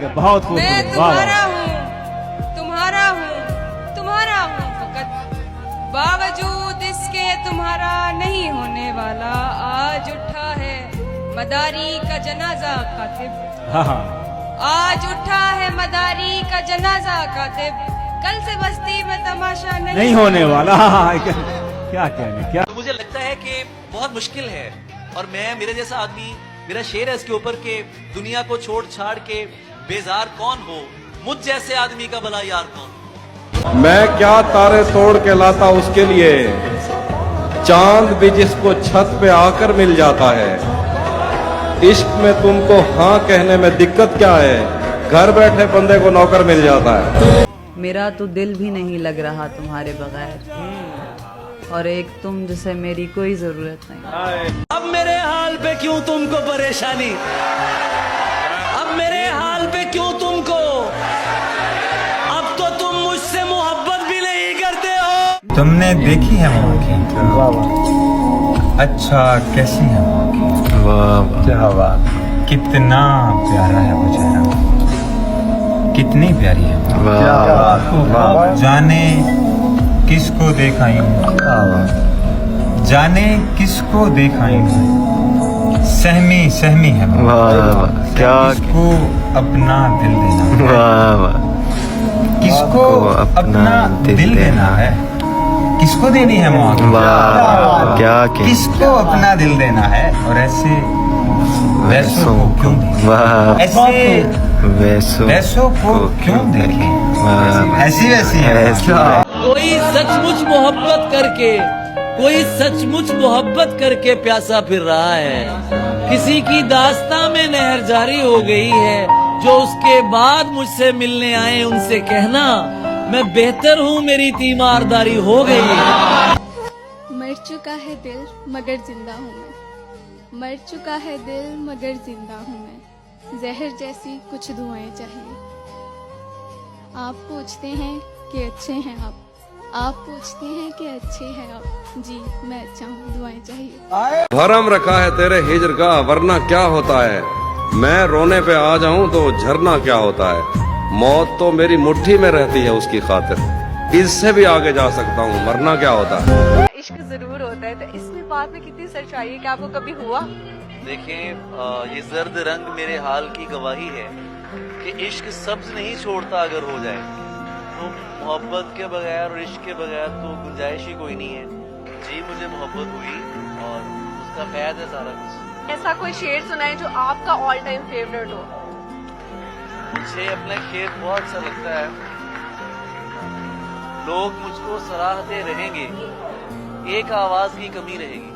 बहुत खूब। मैं तुम्हारा हूँ, तुम्हारा हूँ, तुम्हारा हूँ फकत, बावजूद इसके तुम्हारा नहीं होने वाला। आज उठा है मदारी का जनाजा कातिब, हाँ। आज उठा है मदारी का जनाजा कातिब, कल से बस्ती में तमाशा नहीं होने वाला। क्या कहने क्या। तो मुझे लगता है कि बहुत मुश्किल है, और मैं, मेरे जैसा आदमी, मेरा शेर है इसके ऊपर के दुनिया को छोड़ छाड़ के बेजार कौन हो, मुझ जैसे आदमी का भला यार कौन। मैं क्या तारे तोड़ के लाता उसके लिए, चांद भी जिसको छत पे आकर मिल जाता है। इश्क में तुमको हाँ कहने में दिक्कत क्या है, घर बैठे बंदे को नौकर मिल जाता है। मेरा तो दिल भी नहीं लग रहा तुम्हारे बगैर, और एक तुम जिसे मेरी कोई जरूरत नहीं। अब मेरे हाल पे क्यों तुमको परेशानी, अब मेरे हाल पे क्यों तुमको, अब तो तुम मुझसे मोहब्बत भी नहीं करते हो। तुमने देखी है वो आँखें, अच्छा कैसी है वो आँखें, वाह क्या बात, कितना प्यारा है वो चेहरा, कितनी प्यारी है वाह। जाने किसको देखायूं, जाने किसको देखायूं, सहमी सहमी है वाह, क्या किसको अपना दिल देना, वाह किसको अपना दिल देना है, किसको देनी है वाह, क्या किसको अपना दिल देना है, और ऐसे वैसों को क्यों देखें, ऐसे वैसों को क्यों देखें, ऐसी वैसी है। कोई सचमुच मोहब्बत करके, कोई सचमुच मोहब्बत करके प्यासा फिर रहा है, किसी की दास्तां में नहर जारी हो गई है, जो उसके बाद मुझसे मिलने आए उनसे कहना मैं बेहतर हूँ, मेरी तीमारदारी हो गई है। मर चुका है दिल मगर जिंदा हूँ मैं, मर चुका है दिल मगर जिंदा हूँ मैं, जहर जैसी कुछ दुआएं चाहिए। आप पूछते हैं कि अच्छे हैं आप पूछते हैं कि अच्छे हैं आप, जी मैं अच्छा हूँ, दुआएं चाहिए। भरम रखा है तेरे हिजर का, वरना क्या होता है, मैं रोने पे आ जाऊं तो झरना क्या होता है। मौत तो मेरी मुट्ठी में रहती है उसकी खातिर, इससे भी आगे जा सकता हूँ, मरना क्या होता है। इश्क जरूर होता है, तो इसमें बात में कितनी सच्चाई है कि आपको कभी हुआ? देखें, ये जर्द रंग मेरे हाल की गवाही है कि इश्क सब्ज नहीं छोड़ता अगर हो जाए, तो मोहब्बत के बगैर और इश्क के बगैर तो गुंजाइश ही कोई नहीं है। जी मुझे मोहब्बत हुई और उसका फैद है सारा कुछ। ऐसा कोई शेर सुनाए जो आपका ऑल टाइम फेवरेट हो? मुझे अपना शेर बहुत अच्छा लगता है, लोग मुझको सराहते रहेंगे, एक आवाज की कमी रहेगी।